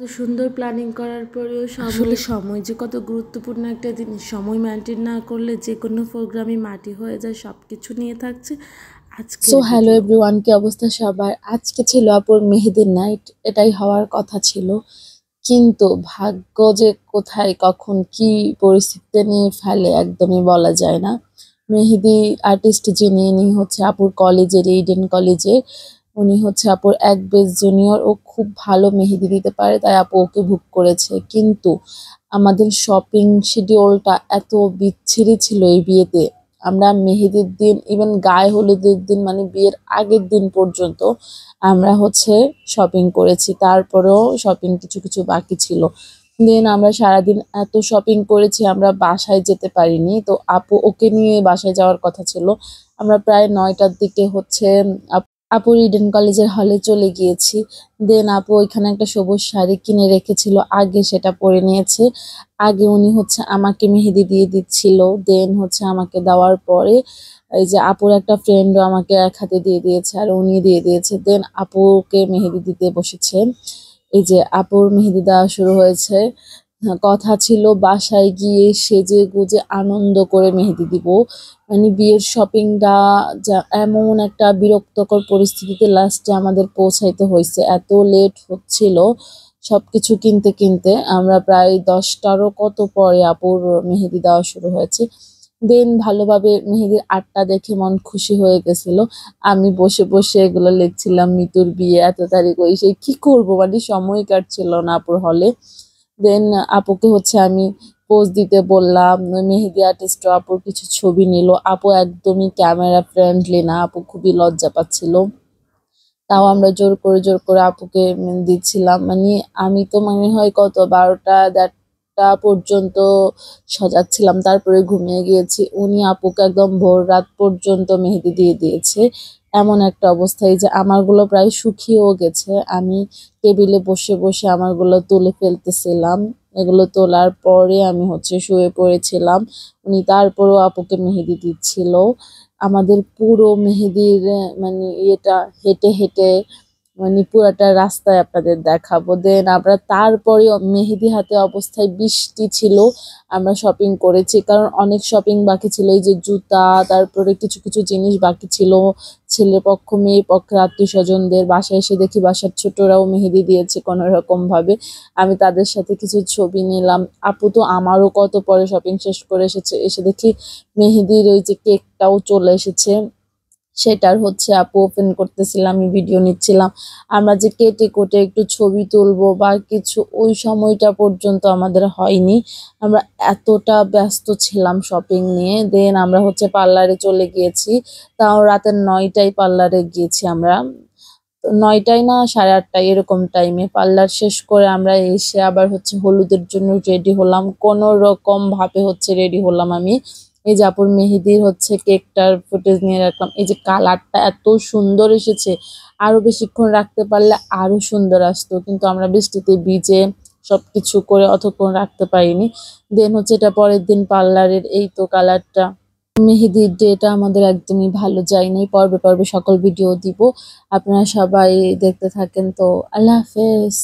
তো সুন্দর প্ল্যানিং করার পরেও আসলে সময় যে কত গুরুত্বপূর্ণ একটা জিনিস, সময় মেনটেন না করলে যে কোনো প্রোগ্রামই মাটি হয়ে যায়। সব কিছু নিয়ে থাকছে সো আজকের হ্যালো ভিডিও। এভরিওয়ান, কি অবস্থা সবার? আজকে ছিল আপুর মেহেদির নাইট, এটাই হওয়ার কথা ছিল, কিন্তু ভাগ্য যে কোথায় কখন কি পরিস্থিতিতে নিয়ে ফেলে একদমই বলা যায় না। মেহেদি আর্টিস্ট যিনি, ইনি হচ্ছে আপুর কলেজের, ইডেন কলেজে। উনি হচ্ছে আপুর এক বেস জুনিয়র। ও খুব ভালো মেহেদি দিতে পারে, তাই আপু ওকে বুক করেছে। কিন্তু আমাদের শপিং শিডিউলটা এত বিচ্ছিরি ছিল এই বিয়েতে। আমরা মেহেদির দিন, ইভেন গায়ে হলুদের দিন, মানে বিয়ের আগের দিন পর্যন্ত আমরা হচ্ছে শপিং করেছি। তারপরেও শপিং কিছু কিছু বাকি ছিল। দেন আমরা সারাদিন এত শপিং করেছি, আমরা বাসায় যেতে পারিনি। তো আপু ওকে নিয়ে বাসায় যাওয়ার কথা ছিল। আমরা প্রায় 9টার দিকে হচ্ছে আপুর ইডেন কলেজের হলে চলে গিয়েছি। দেন আপু ওইখানে একটা সবুজ শাড়ি কিনে রেখেছিল, আগে সেটা পরে নিয়েছে। আগে উনি হচ্ছে আমাকে মেহেদি দিয়ে দিচ্ছিল, দেন হচ্ছে আমাকে দেওয়ার পরে এই যে আপুর একটা ফ্রেন্ডও আমাকে এক হাতে দিয়ে দিয়েছে, আর উনি দিয়ে দিয়েছে। দেন আপুকে মেহেদি দিতে বসেছে। এই যে আপুর মেহেদি দেওয়া শুরু হয়েছে। কথা ছিল বাসায় গিয়ে সেজে গুজে আনন্দ করে মেহেদি দিব। মানে বিয়ের শপিংটা যা এমন একটা বিরক্তকর পরিস্থিতিতে লাস্টে আমাদের পৌঁছাইতে হয়েছে, এত লেট হচ্ছিল সবকিছু কিনতে কিনতে। আমরা প্রায় 10টারও কত পরে আপুর মেহেদি দেওয়া শুরু হয়েছে। দেন ভালোভাবে মেহেদির আর্টটা দেখে মন খুশি হয়ে গেছিল। আমি বসে বসে এগুলো লিখছিলাম, মিতুর বিয়ে এত তারিখ, ওই সেই কি করব, মানে সময় কাটছিল না আপুর হলে। দেন আপুকে হচ্ছে আমি পোজ দিতে বললাম। মেহেদি আর্টিস্ট আপুর কিছু ছবি নিল। আপু একদমই ক্যামেরা ফ্রেন্ডলি না, আপু খুবই লজ্জা পাচ্ছিল। তাও আমরা জোর করে আপুকে দিচ্ছিলাম। মানে আমি তো মনে হয় কত 12টা 1টা পর্যন্ত সজাগছিলাম, তারপরে ঘুমিয়ে গিয়েছি। উনি আপুকে একদম ভোর রাত পর্যন্ত মেহেদি দিয়ে দিয়েছে। এমন একটা অবস্থায় যে আমারগুলো প্রায় শুকিয়েও গেছে। আমি টেবিলে বসে বসে আমারগুলো তুলে ফেলতেছিলাম। এগুলো তোলার পরে আমি হচ্ছে শুয়ে পড়েছিলাম। উনি তারপরেও আপুকে মেহেদি দিচ্ছিল। আমাদের পুরো মেহেদির মানে ইয়েটা হেঁটে হেঁটে, মানে পুরাটা রাস্তায় আপনাদের দেখাবো। দেন আমরা তারপরেও মেহেদি হাতে অবস্থায় বৃষ্টি ছিল, আমরা শপিং করেছি, কারণ অনেক শপিং বাকি ছিল। এই যে জুতা, তারপরে কিছু কিছু জিনিস বাকি ছিল। ছেলে পক্ষ মেয়ে পক্ষের আত্মীয় স্বজনদের বাসায় এসে দেখি বাসার ছোটরাও মেহেদি দিয়েছে কোনো রকম ভাবে। আমি তাদের সাথে কিছু ছবি নিলাম। আপু তো আমারও কত পরে শপিং শেষ করে এসেছে, এসে দেখি মেহেদির ওই যে কেকটাও চলে এসেছে। সেটার হচ্ছে আপু ওপেন করতেছিলাম, আমি ভিডিও নিচ্ছিলাম। আমরা যে কেটে কুটে একটু ছবি তুলবো বা কিছু, ওই সময়টা পর্যন্ত আমাদের হয়নি। আমরা এতটা ব্যস্ত ছিলাম শপিং নিয়ে। দেন আমরা হচ্ছে পার্লারে চলে গিয়েছি। তাও রাতের 9টায় পার্লারে গিয়েছি আমরা। 9টায় না 8:30 এরকম টাইমে পার্লার শেষ করে আমরা এসে আবার হচ্ছে হলুদের জন্য রেডি হলাম। কোনো রকম ভাবে হচ্ছে রেডি হলাম আমি। এই যে আপুর মেহেদির হচ্ছে কেকটার ফুটেজ নিয়ে রাখলাম। এই যে কালারটা এত সুন্দর এসেছে, আরো বেশিক্ষণ রাখতে পারলে আরো সুন্দর আসতো, কিন্তু আমরা বৃষ্টিতে ভিজে সবকিছু করে অতক্ষণ রাখতে পারিনি। দেন হচ্ছে এটা পরের দিন পার্লারের, এই তো কালারটা। মেহেদির ডেটা আমাদের একদমই ভালো যায়নি। পর্বে পর্বে সকল ভিডিও দিব, আপনারা সবাই দেখতে থাকেন। তো আল্লাহ হাফেজ।